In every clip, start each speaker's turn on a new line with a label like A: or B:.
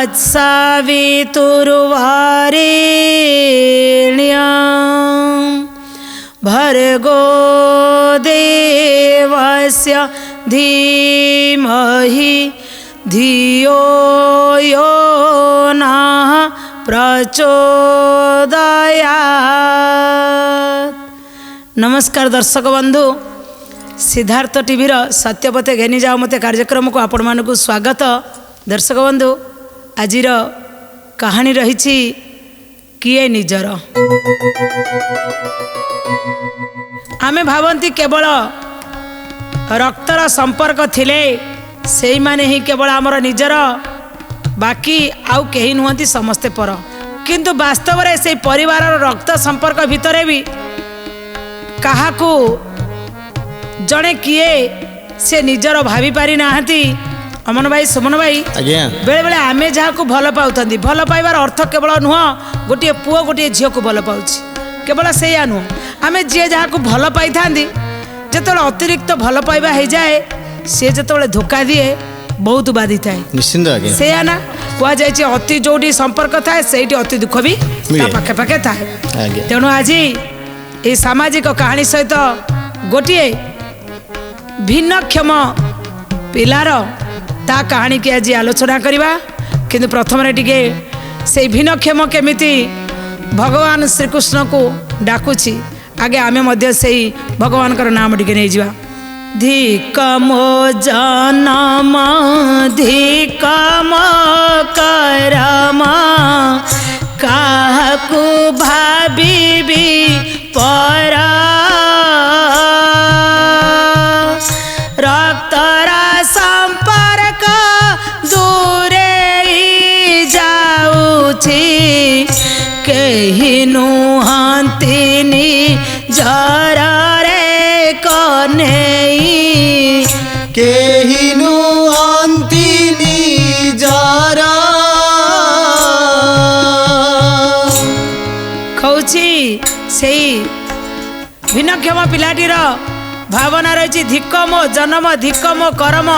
A: तत्सवितुर्वरेण्यं भर्गो देवस्य धीमहि धियो यो नः प्रचोदयात्। नमस्कार दर्शक बंधु, सिद्धार्थ टीवी सत्यपथे घेनी जाओ मते कार्यक्रम को आपण मानकु स्वागत। दर्शक बंधु, आजिर कहानी रही किए निजर। आमे भावंती केवल रक्तर संपर्क थिले से माने ही केवल आमर निजर, बाकी आउ कहीं नुहति समस्ते पर। किंतु वास्तव में से परिवार रक्त संपर्क भितर भी काहाकू जड़े किए से निजर भावी पारि नाहंती। अमन भाई, सुमन भाई, बेले बेले आमे जहाँ को भल पाउथंती, भल पाइबार अर्थ केवल नुह गोटे पुओ गोटे झील को भल पाउछि, केवल से नुह। आमे जी जहाँ को भल पाई थांती जिते अतिरिक्त भल पाइबा हो जाए सी जिते धोखा दिए बहुत बाधी थाए।
B: निश्चिंत
A: से ना कह जाए अति जोटी संपर्क थाए से अति दुख भी पाखे पाखे थाए। तेणु आज ये सामाजिक कहानी सहित गोटे भिन्नक्षम पिलार ता कहानी की आज आलोचना करवा। किंतु प्रथम टिके से भिन्नक्षम केमिति भगवान श्रीकृष्ण को डाकुची, आगे आमे मध्य से भगवान का नाम टिके नहीं जावा। धिक मो जनम धिक मो करम काहकु भाबिबी पर रक्तर संपर्क दूरे जाउछि केहि नुहंतिनी जर रे कन्हई
B: केहि नुहंतिनी जर
A: कौछि से भिन्नक्षम पिलाटीर भावना रही। धिक मो जन्म धिक मो कर्म,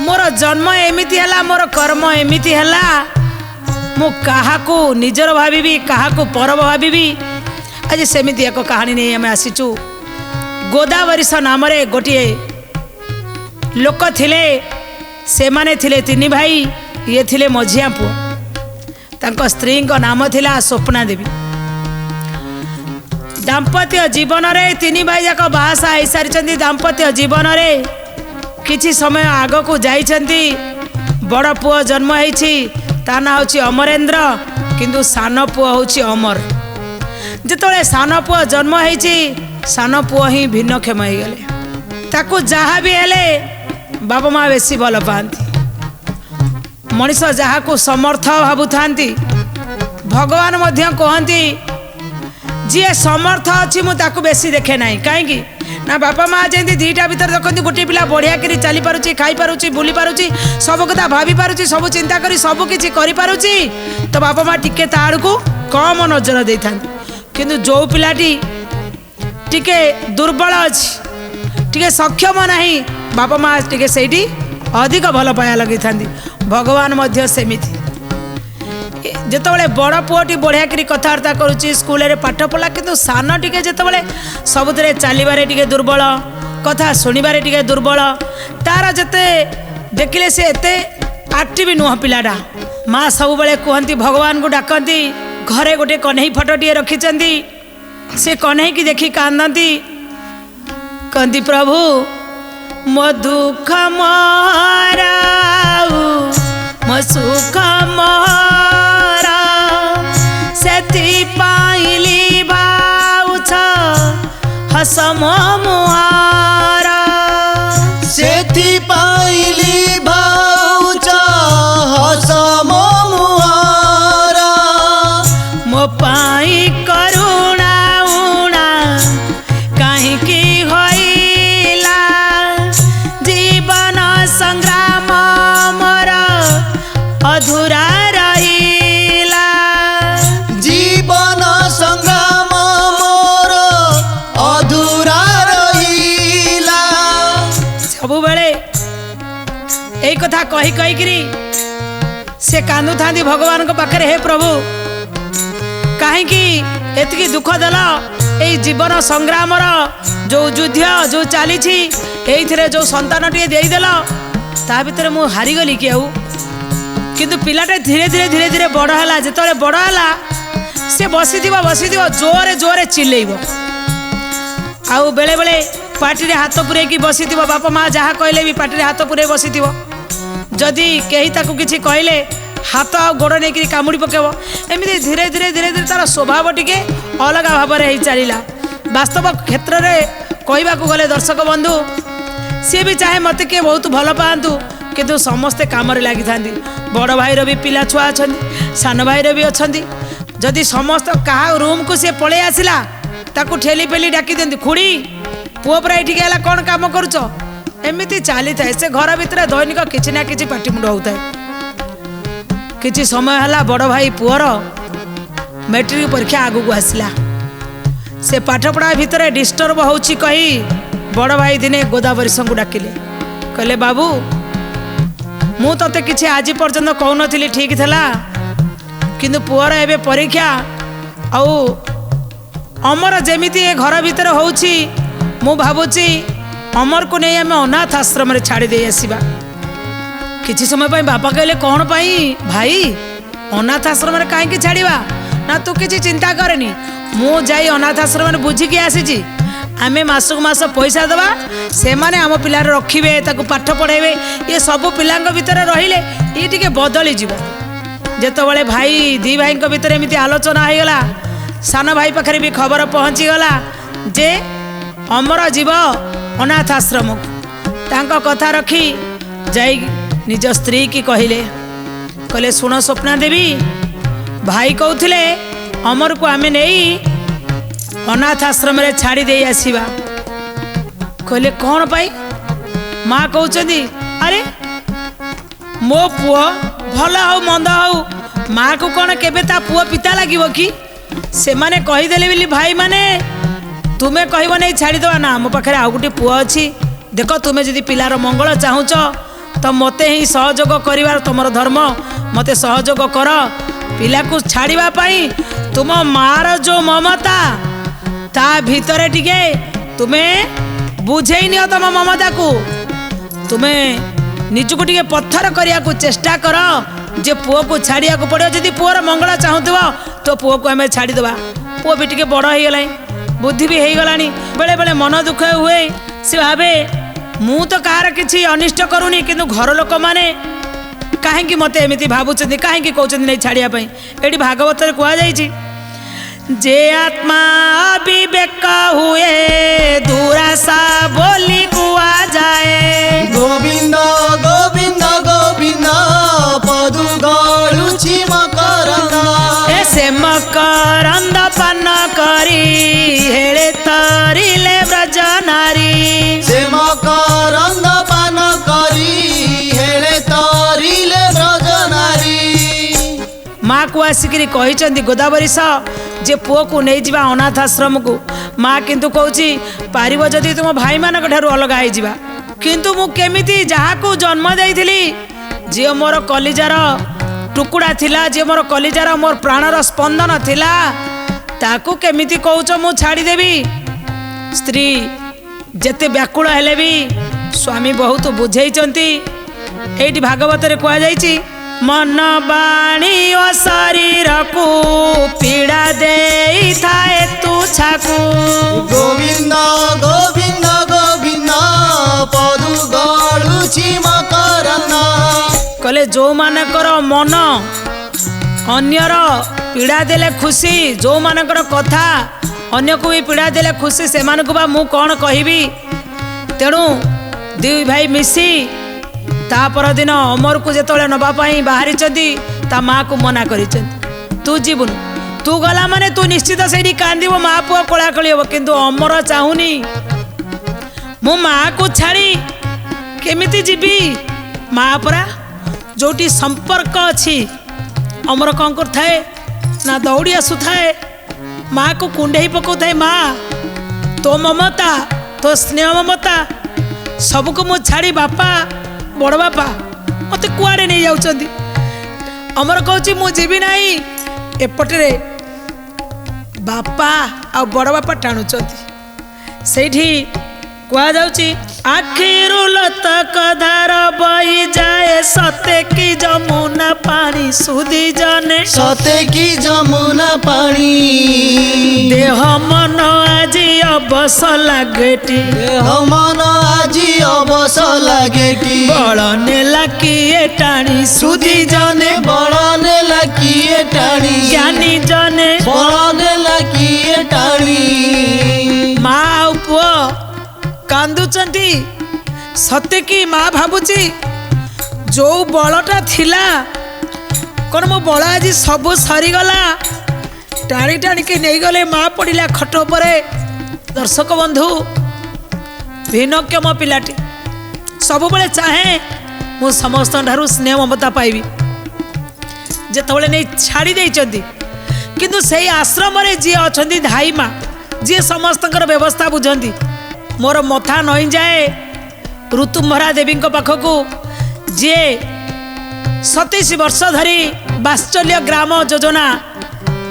A: मोर जन्म एमिति हला मोर कर्म एमिति हला, मु काहाकू निजर भाविबी काहाकू परब भाविबी। आज सेमिति एक कहानी नहीं आम आसीचु। गोदावरीश नाम गोटे लोक थिले, से माने थिले तीन भाई, ये थिले मझिया पुओ। तांको स्त्री को नाम थिला स्वप्ना देवी। दाम्पत्य जीवन रे तीन भाई जाक बाहासा हो सारी। दाम्पत्य जीवन रे किछि समय आग को जाइछंती। बड़ पुओ जन्म होइछि, ता ना होछि अमरेंद्र, किंतु सान पुओ होछि अमर। जेतोले सान पुओ जन्म होइछि, सान पुओ ही भिन्नक्षम हो गले। ताकू जहाँ भी हेले बाबा माँ बेसी भल पाती। मनीष जहाँ को समर्थ भावु थांती, भगवान मध्य कहती जी समर्थ अच्छी मुझे बेसी देखे ना कहीं ना। बापा माँ जमी दीटा भर देखते गोटे पिला बढ़िया कर चली पारुची, खाई पारुची, बुली पारुची, सब कथा भाभी पारुची, सब चिंता करी सब किछि करि पारुची, तो बापा माँ टिके ता आड़ को कम नजर दे था। किंतु जो पिलाटी टिके दुर्बल अच्छी, टिके सक्षम नहीं, बापा माँ टिके सेठी अधिक भल पाया लगे था। भगवान मध्य सेमिति जेतबले बड़ पुओटी बढ़िया करी कथबार्ता करुच्ची, स्कूल रे पाठ पढ़ा, किंतु सान टिके जेतबले सबुतरे चलिबारे टिके दुर्बल, कथा शुणिबारे टिके दुर्बल, तार जते देखिले से एते एक्टिव नुह पिलाटा। माँ सब बेले कहती भगवान को डाकती। घरे गोटे कन्हई फटोटे रखिंट, से कन्हई की देखी कांदती, कहती प्रभु मो दुख मोराऊ मो सुख मोरा सेति पाइली भाउछ हस मो मुहारा
B: सेति पाइली भाउछ हस मो मुहारा
A: मो पाई करुणा उणा काहे की होइला जीवन संग्राम मोर अधूरा रहिला
B: जीवन संग्राम मोर अधूरा रहिला।
A: सब बेले यही कथा कही कहीकि से कांदुथांदी भगवान को पाखरे, हे प्रभु कहीं एतिकी दुख देल, यही जीवन संग्राम जो युद्ध जो चली जो संतानटे देदेल ता भीतर मु हारीगली कि किंतु पिलाटे धीरे धीरे धीरे धीरे बड़ है, जिते बड़ है सी बसी जोरे जोरे चिल्लेब, आउ बेले बेले पार्टी हाथ पुरे बसी बापा माँ जहाँ कहले भी पार्टी हाथ पुरे बसी जदि कहीं ताकू किसी कहले हाथ आ गोड़ नहीं कामुड़ी पकेब, एमती धीरे धीरे धीरे धीरे तार स्वभाव टिके अलग भाव में चलला। वास्तव क्षेत्र में कहवाक गले दर्शक बंधु सी भी चाहे मत किए बहुत भल पातु किंतु समस्ते कम लगी था, बड़ भाईर भी पिला छुआ अच्छा, सान भाईर भी अच्छा, जदि समस्त क्या रूम को सी पलि आसला ताकू ठेली पेली डाकी दिखती, खुड़ी पुओ पर ये है कौन कम करुच, एमती चली थाए से घर भितर दैनिक किसी ना कि पाटिमुंड होता है। किसी समय है बड़ भाई पुअर मैट्रिक परीक्षा आगू आसला, से पाठ पढ़ा भितर डिस्टर्ब होची कही बड़ भाई दिने गोदावरी को डाकिले, कहले बाबू मु तते किसी आज पर्यंत कहून ठीक थिला, किंतु पुअर एबे परीक्षा आउ अमर जेमिति ए घर भितर होची मु भाबुची अमर को नहीं आम अनाथ आश्रम रे छाड़ी दे आसीबा। किसी समय पाई बापा कहले कौन पाई भाई अनाथ आश्रम रे काहे छाड़ीबा ना, तू किसी चिंता करनी, मु जाई अनाथ आश्रम रे बुझिकी आसीची, आमे मासक मास पैसा दबा, से माने आम पिला रखिबे ताकू पाठ पढ़ेबे, ये सब पिलांग भितर रहिले ये टिके बदली जीवो। जेतबेले भाई दी भाई भितर एमती आलोचना हो गला, सान भाई पाखरे भी खबर पहुँची गला जे अमर जीव अनाथ आश्रम को, तांको कथा रखी जाई निज स्त्री की कहले सुन स्वप्ना देवी भाई कहते अमर को आमे नहीं अनाथ आश्रम रे छाड़ी दे आसीबा, कहले कौन पाई माँ कहते अरे मो पुओ भल हो मंद हो माँ को कौन केबे ता पुओ पिता लगे कि से माने कहीदेले बोली भाई माने तुम्हें कहब नहीं छाड़ीदवा ना, मो पाखे आउ गोटे पुओ अच्छी देख, तुम्हें जदि पिलार मंगल चाहूच तो मते ही सहयोग कर तुम धर्म, मते सहयोग कर पिला को छाड़िबा पाई, तुम मार जो ममता ता भितरे टिके तुम्हें बुझेई नियो तुम ममता को, तुम्हें निजको टिके पत्थर करिया को चेष्टा कर जे पुओ को छाड़िया को पड़ो, जदि पुओर मंगल चाहूथबो तो पुओ को आमे छाड़ीदवा। पुओ भी टिके बड़ हो गलानी, बुद्धि भी हो गलानी, बेले बेले मन दुख हुए, से भावे मु तो कहार किसी अनिष्ट करूनी किंतु घर लोक माने कहीं मत एमती भावुं कहीं कहते नहीं छाड़िया ये भागवत कहुई जे आत्मा विवेक हुए दुराशा बोली कुआ जाए,
B: गोविंद गोविंद गोविंद पदु गलुछि मकरंद,
A: ऐसे मकरंद पान करी हेले तरिले ब्रज नारी,
B: से मकरंद पान करी हेले तरिले ब्रज नारी।
A: माँ को आसिक गोदावरी जे पुओ को नहीं जावा अनाथ आश्रम को, माँ किंतु कहूँ पारिब जदि तुम भाई मान अलग हो, किंतु मु केमिति जहाँ को जन्म देइथिली जे मोर कलिजार टुकुड़ा थिला, जे मोर कलिजार मोर प्राणर स्पंदन थिला, ताकू केमिति कहूच मु छाड़ीदेवी। स्त्री जेते व्याकुल हेले भी स्वामी बहुत बुझेइचंती, एठी भागवत रे कहा जाइछि मन बाणी ओ शरीर को पीड़ा दे थाए तू छाकू,
B: गोविंद गोविंद गोविंद पदु गलुछि मकरंद,
A: कहले जो मानकर मन अन्यर पीड़ा देले खुशी, जो मानकर कथा अन्य को भी पीड़ा देले खुशी, से मानक बा मु कौन कहबी। तेणु दुई भाई मिसी ता पर दिन अमर को जेतले नबा पाई बाहरी चंदी, ता माँ को मना करी चंदी तू जीवनु, तू गला माने तू निश्चित से कांदिबो, माँ पुआ कोलाकली हो, किंतु अमर चाहूनी मु माँ को छाड़ी केमिति जीवी। माँ परा जोटी संपर्क अच्छी अमर कौन कर थाए ना दौड़ी आसु थाए, माँ को कुंडे पकाउ थाए, माँ तो ममता तो स्नेह ममता सबको मु छाड़ी बापा बड़ बापा मत कुआड़े नहीं जाउछंदी। अमर कहूँ मु जीवी नहीं एपटे बापा आ बड़ बापा टाणुचंती सेठी कुआ जाउची आखिरु लतक धार बही जाए सते की जमुना पानी सुधी जने
B: सते की जमुना पानी
A: देह मन आजी अबस लागेटी
B: देह मन आजी अबस लागेटी
A: बल नेला किए टाणी सुधी जने
B: बड़ नेला किए टाणी
A: ज्ञानी जने
B: बड़ नेला किए टाणी
A: माँ आ पुओ कांदुचंती सत्य की माँ भावुची जो बलटा थिला कौन मो बल आज सब सरीगला टाणी टाणी के नहीं गले माँ पड़ा खट पर दर्शक बंधु भिन्नक्षम पिलाटी सब बेले चाहे मु समस्त स्नेह ममता पाइबी जिते नहीं छाड़ी देइचंती किंतु से आश्रम जी अच्छा धाई माँ जी समस्त व्यवस्था बुझंती मोर मथा नई जाए ऋतुम्भरा देवी पाखक जी 27 वर्ष धरी वात्सल्य ग्राम योजना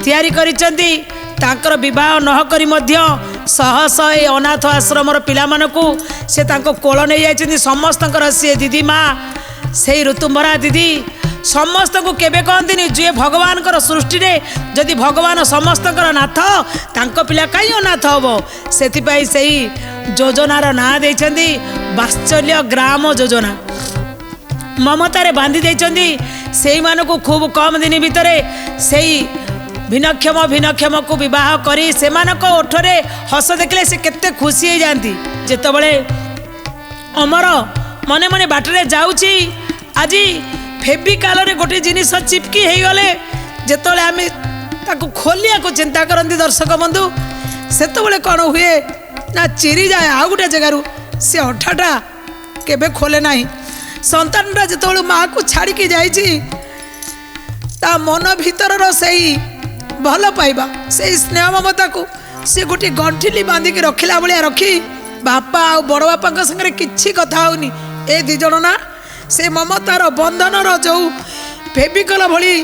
A: तैयारी करिसेंती तांकर विवाह न करी मध्य शह शह अनाथ आश्रम पिला मानकू से तांको कोल नहीं जाइछन्ती समस्त सी दीदी माँ से ऋतुम्भरा दीदी समस्त को केबे कहती जे भगवान सृष्टि रे जदि भगवान समस्त नाथ तांको पिला कहीं अनाथ हम से योजनार ना देइछन्ती वात्सल्य ग्राम योजना ममतारे बांधी देइछन्ती सेई मानकू खूब कम दिन भितर से भिन्नक्षम को विवाह करी से ओठरे हस देखले से केते खुशी हो जाती जेतबले अमर मने मने बाटरे जाउची आज फेविकाल रे गोटे जिनिस चिपकी हो गले जेतबले आमे ताको खोलिया को चिंता करती दर्शक बंधु सेतबले कौन हुए ना चिरी जाए आउ गोटे जगार से अठाटा केबे खोले नहीं संतानटा जिते माँ को छाड़ी की जाइछि ता मन भीतर सही भल पाइबा से स्नेह ममता को से गोटे गंठिली बांधिकी रखिला भाया रखी बापा आ बड़ बापा संगे किछि कथा होनी ए दी जण ना से ममतार बंधनर जो फेविकल भली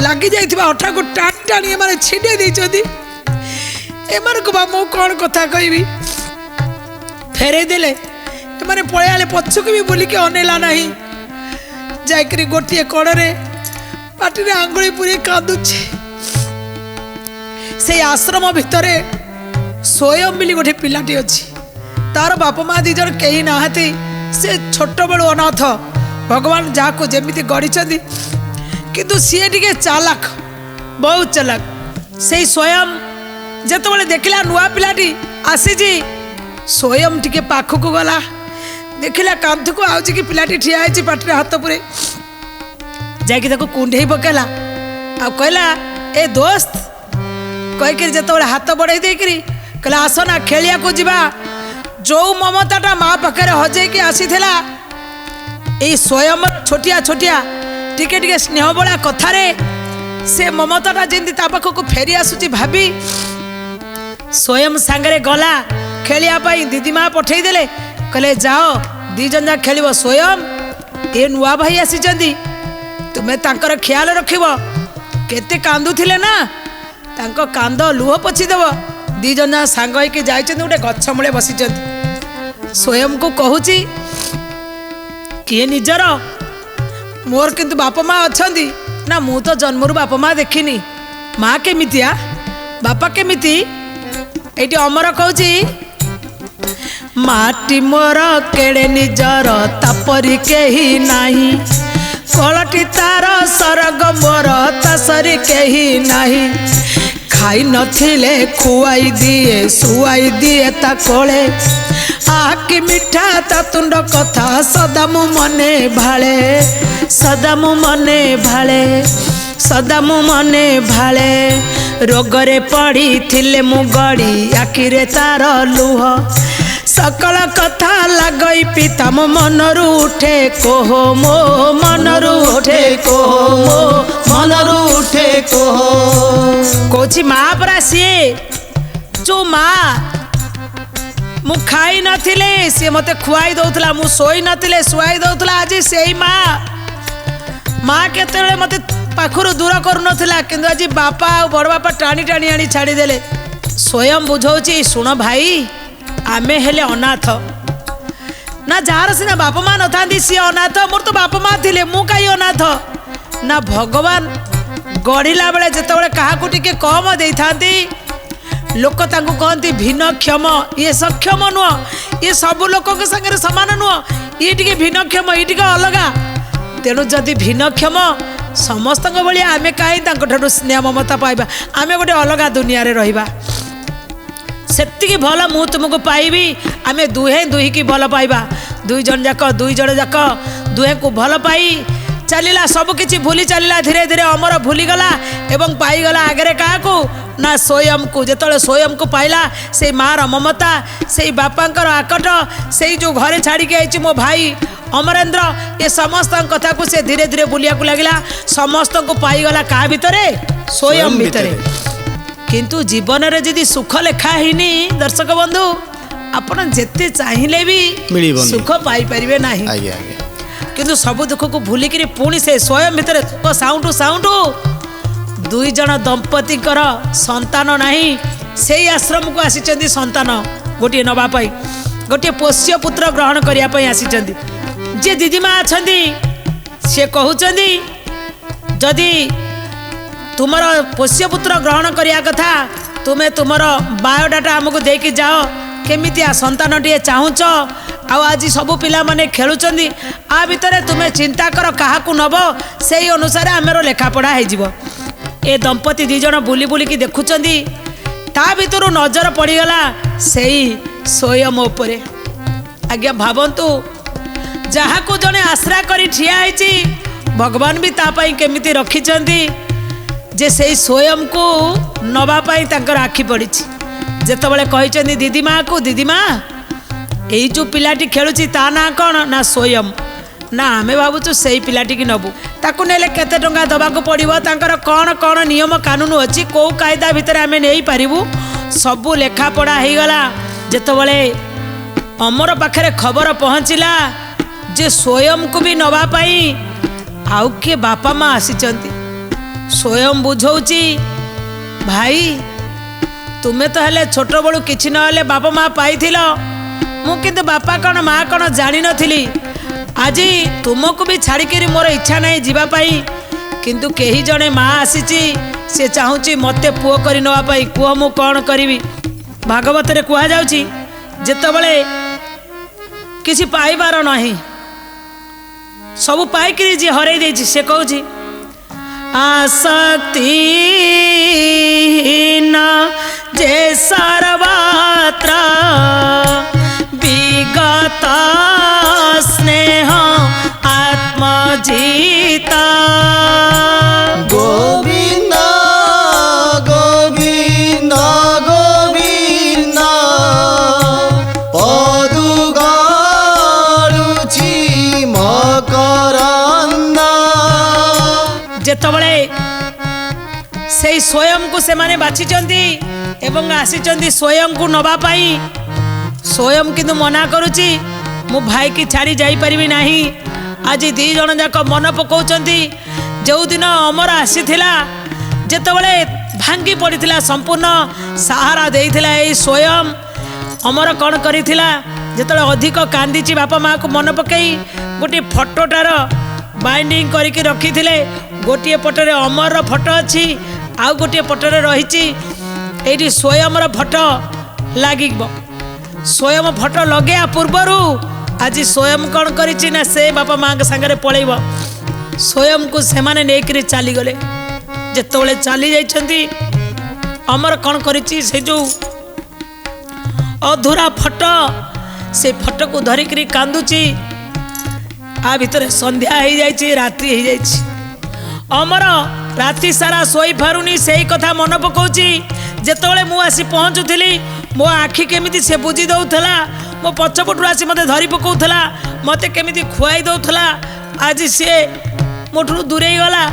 A: लगी जाइथिबा अठा को टाणी टाणी एमाने छिडे देइछथि एमान को बा मो कोन कथा कहबी फेरे देले एमाने पळे आले पछुक भी बोली के अनेला नहीं जाइकरी गोटिए कड़े पाटी आंगुली पूरी कांदुछि से आश्रम भितर स्वयं बिली गोटे पिलाटी अच्छी तार बाप माँ दी जन कहीं नहाती से छोट बड़ू अनाथ भगवान जहाँ को जमी गढ़ी किंतु सी टे चालाक बहुत चालाक से स्वयं जिते देखला नुआ पिलाटी आसीजी स्वयं टिके पाखक गला देखला कांथ को आउची कि पिलाटी ठिया है पाटे हाथ पुरे जाकि कुंडे पकेला आ कहला ए दोस्त कहीकि जिते हाथ बढ़ाई देकरी कहला आसना खेलिया को जीवा जो ममताटा माँ पाखे हजे कि आसी यही स्वयं छोटिया छोटिया टिके टिके स्नेह बड़ा कथारे से ममताटा जमी पाखक फेरी आसुची भाभी स्वयं सांगरे गला खेलिया दीदी माँ पठे देले कहले जाओ दी जन जा खेल स्वयं ए नुआ भाई आसी तुम्हें तांकर ख्याल रखिब केते कांदुथिले ना तांको कांद लुह पोछीदेव दी जन सांग होइके जाइछन्ति गोटे गछ मूले बसिछन्ति स्वयं को कहूची किए निजर मोर किंतु बापा माँ अच्छी ना मु तो जन्मरु बापा माँ देखिनी माँ केमितिया बापा केमिति एटी अमर कहूची माटी मोर केड़े निजर तापरी केही नाही कलटी तार सरग मोर तासरी केही नाही खाई नथिले खुआई दिए सुआई दिए ता कोले आकी मिठा ता तुंड कथा सदा मु मने भाले सदा मु मने भाले सदा मु मने भाले रोगरे पड़ी थिले मु गड़ी आखिरे तार लुह सकल कथा लगई पिता मो मनरु उठे कोह मो मनरु उठे कोह मो मनरु उठे कोह कोची माँ परा सी जो माँ मु खाई नथिले सी मते खुआई दउतला मु सोई नथिले सुआई दउतला आज सेई माँ माँ केतेबेले मते पाखुरु दूर करुनथिला किंतु आज बापा आ बड़ बापा टाणी टाणी आनी छाड़ीदेले। स्वयं बुझौची शुण भाई आमे हेले अनाथ ना जार सिना बापा माँ नथांती सी अनाथ मोर तो बापा माँ थिले मु काई अनाथ ना भगवान गढ़िला बेले जेतेबेले काहाकू टिके कम देइथांती लोक तांकू कहती भिन्नक्षम ये सक्षम नुह ये सब लोक के संगे समान नुह ये टिके भिन्नक्षम ये टिके अलगा तेणु जदि भिन्नक्षम समस्त भाई आमे कहीं ठारू स्नेह ममता पाइबा आमे गोटे अलगा दुनिया रे रहिबा सेतिकी भल मु तुमको पाइबी आमे दुहे दुही की भल पाइबा दुई जन जाक दुहे को भल पाई चलिला सब किछि भूली चलिला धीरे धीरे अमर भूली गला एवं पाईगला आगे क्या ना स्वयं को जेतले स्वयं को पाइला से मार ममता से बापांकर आकट से जो घरे छाड़ी के आइछि मो भाई अमरेंद्र ये समस्त कथा को से धीरे धीरे बुलिया को लगिला समस्त को पाईगला क्या भितरे स्वयं भितरे किंतु जीवन रे जदि सुख लेखा हिनी दर्शक बंधु आपण जेते चाहिले भी सुख पाई परिबे नाही किंतु सब दुख को भूलिकी पुणी से स्वयं भितर साउंडू साउंडू दुई जन दंपति संतान नहीं से आश्रम को आसी संतान गोटे नवा पाई गोटे पोष्य पुत्र ग्रहण करने आसी जे दीदीमा अच्छा सी कहते जदि तुम पोष्य पुत्र ग्रहण करने कथा तुम्हें तुम बायोडाटा आमको देकी जाओ केमितिया संतान टे चाहूच आज सब पिला माने खेलुचंदी आ भितर तुम्हें चिंता कर क्या नब से अनुसार आमर लेखापढ़ा हो ए दंपति दी जन बुली बुली की देखुचंदी ता भितर नजर पड़गला से स्वयं उपरे आज्ञा भावंतु जहाँ को जने आश्रा करी ठिया है भगवान भी तापाई केमिति रखिचंदी जे से स्वयं को नवापाई तांकर आखि पड़ी जेतबले कहिचंदी दीदी माँ को दीदी माँ यही जो पिलाटी खेलुची ता ना कौन ना स्वयं ना आमे भावुचु से पिलाटी की नबू ताकू नेले केते टंका दबाको पड़िबो तांकर कौन कौन नियम कानून अच्छी कौ कायदा भितर आमे नहीं पारिबू सबू लेखा पढ़ा हो गला जेतबले अमर पाखरे खबर पहुँचला जे स्वयं को भी नवा पाई आउ के बापा माँ आसीचंती स्वयं बुझौची भाई तुम्हें तो हेले छोट बड़ू किछि नहले बापा माँ पाइथिल मु किंतु बापा कौन माँ कौन जानी नथिली आज तुमको भी छाड़िकी मोर इच्छा नहीं जीवा पाई किंतु केही जने माँ आसीची से चाहूची मते पुओ करी नवा पाई कुह मु कौन करिवी भागवत रे कुहा जाउची जेतबले किछि पाइबार नहीं सब पाइकरी जे हरई देछि से कहूची आसक्ति न जे सर्वत्र विगत स्नेह आत्मजीता
B: गोविंद गोविंद गोविंद पदु गाड़ुछि मकरंद
A: जेतबले से स्वयं को से माने बाछिचंती एवं आसीचंती स्वयं को नवा पाई स्वयं किंतु मना करुची मु भाई की छाड़ी जाई परिबी नाही आज दी जन जाक मन पकाउचंती जो दिन अमर आसीथिला जेतबले भांगी पड़िथिला संपूर्ण सहारा देइथिला ए स्वयं अमर कौन करिथिला जेतबले अधिक कांदीची बापा माँ को मन पकई गोटे फोटोटार बाइंडिंग करके रखिथिले गोटे पटरे अमर फोटो अच्छी आउ गोटे पटरे रही ये स्वयं फोटो लगे स्वयं फोटो लगे पूर्वर आज स्वयं कौन करिछि ना से बापा माँ के सागरे पलैब स्वयं को से माने नेकरी चली गले जेतबले चली जाइछंती अमर कौन करिछि से जो अधूरा फोटो से फोटो को धरिकरी कांदुची आ भितर संध्या हो जाइछि रात्रि हो जाइछि अमर राति सारा सोई पारुनी से कथा मन पकाउची जेतबले मु आसी पहुँचुली मो आखि केमिति से बुझी दउथला मो पछपटू आसी मते धरी पकाउथला मते केमिति खुआई दउथला आज सी मोठू दूरे गला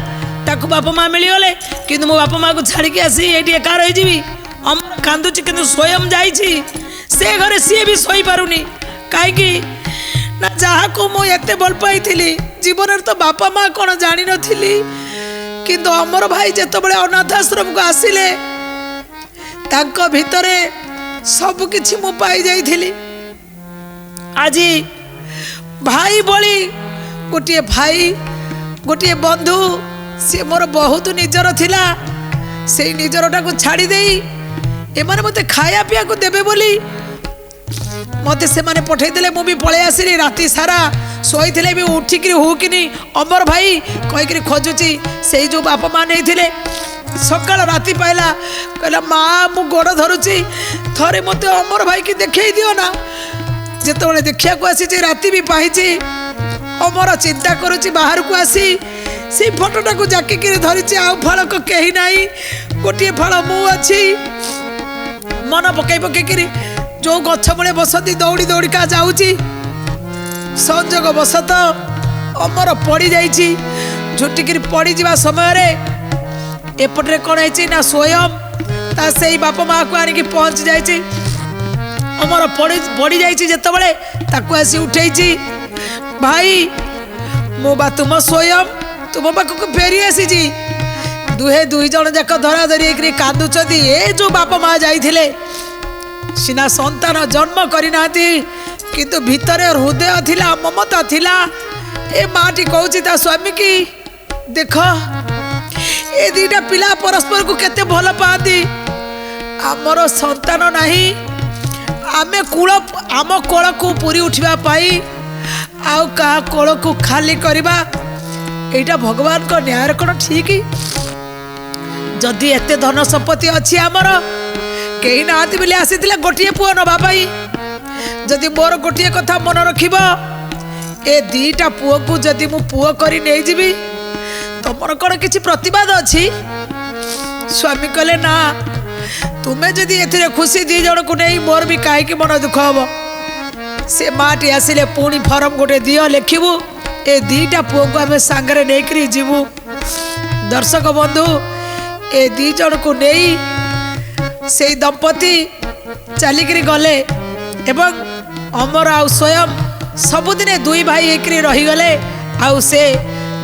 A: ताकू बापा माँ मिलगले किंतु मो बापा माँ को छाड़ी आसी ये एका रही अमर कांदुची किंतु स्वयं जाइछि से घरे सी भी सोई पारुनी कहीं ना जहाँ को मु एते भल पाई जीवन तो बापा माँ कौन जानी नथिली किंतु अमर भाई जेतबेले अनाथ आश्रम को आसिले तांको भितरे सब किछि मु पाई जाइथिली। आज भाई बोली गोटे भाई गोटे बंधु सी मोर बहुत निजर थिला से निजरटा को छाड़ी देई एमाने मते खाया पिया को देबे बोली मते से माने पठै देले मु भी पळे आसिली। राती सारा सोईथिले भी उठिक हुकिनी अमर भाई कहीकि खोजुची से जो बापा माँ नहीं थिले। सकाल राति पाइला कहला माँ मु गोड़ धरुची थरे मते अमर भाई की देखे दियो ना। जेतबेले देखिया को आसी राति भी पाहिची अमर चिंता करुची बाहर को आसी से फोटोटा को जाकिक धरिची आ फल को कही नाही गोटे फल मु अछि मन पकई पकई जो गछ मूले बसती दौड़ी दौड़ी का जाऊची संजोग बसत अमर पड़ी जाइची झुटिकी पड़ी जा समय एपटे कौन है ना स्वयं ता से बाप माँ को आनिक पहुँच जाइची अमर पड़ी जाइची जेतबेले ताकू आसी उठेची भाई मो बा तुम स्वयं तुम पाख को फेरी आसी दुहे दुई जन जाक धरा धरी कांदुचती ए जो बाप माँ जाइथिले सिना संतान जन्म करना किंतु भितरे हृदय थिला ममता थिला। ए माटी कहूची ता स्वामी की देख ए दीटा पिला परस्पर को केते भल पाती आमर संतान नहीं आमे कूल आम कोल को पूरी उठा पाई आउ का कोल को खाली करवा एटा भगवान को न्याय कौन ठीक जदि एते धन संपत्ति अच्छी आमर कहीं ना बोले आसी गोटे पुओ नवा पाई जदि मोर गोटे कथा मन रखिब ए दीटा पुओ को जदि मु पुओ करी नहीं जीवी तुमर कौन किसी प्रतिवाद अच्छी। स्वामी कहले ना तुम्हें जदि एथिरे खुशी दी जन को नहीं मोर भी कहीं मन दुख हम से माटी आसिले पुणी फॉर्म गोटे दियो लिखबू ए दीटा पुओ को आम सांगरे नहीं जीवु। दर्शक बंधु ए दी जन को नहीं से दंपति चलिक गले एवं अमर आ स्वयं सबुदिने दुई भाई एक रहीगले आउ से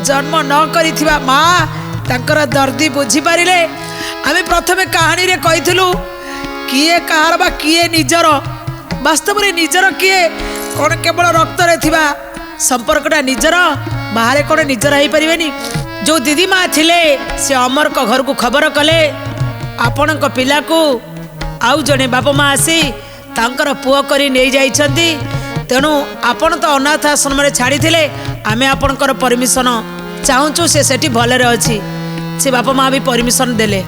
A: जन्म न करिथिबा माँ तांकर दर्दी बुझी पारिले। आमे प्रथमे कहानी रे कहिथिलु किए कहार बा किए निजर वास्तव रे निजर किए कौन केवल रक्त रे थिबा संपर्कटा निजर बाहर कौन निजर हो पारिबेनी। जो दीदी माँ थिले से अमर को घर को खबर कले आपण को पिला को आउ जने बाप माँ आसी तांकर पुओ करी नहीं जाइछंती तेणु आपण तो अनाथ आश्रम रे छाड़ी थिले आमे आपणकर परमिशन चाहूचु से सेठी भलरे अछि से बाप माँ भी परमिशन देले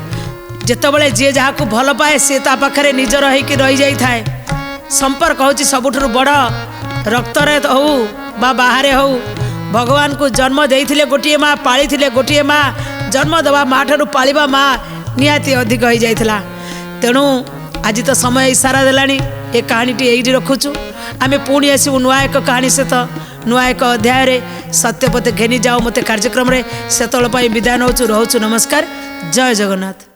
A: जेतबेले जे जहा को भल पाए से ता पाखरे निजर होइकी रही जाई थाए। संपर्क होची सबुठुर बड़ रक्त रे हो बा बाहरे हो भगवान को जन्म देइथिले गोटिए माँ पाली थिले गोटिए माँ जन्म दवा माँ ठारू पालिबा माँ निहाती अधिक हो जाइथिला। तेणु आज तो समय इशारा देलानी ए कहानीटी एइटी रखुचु आमे पुणी आसू नुआ एक कहानी सहित नुआ एक अध्याय रे सत्यपथ घेनी जाओ मते कार्यक्रम रे सेतल विदाय नौचु रहउचु। नमस्कार, जय जगन्नाथ।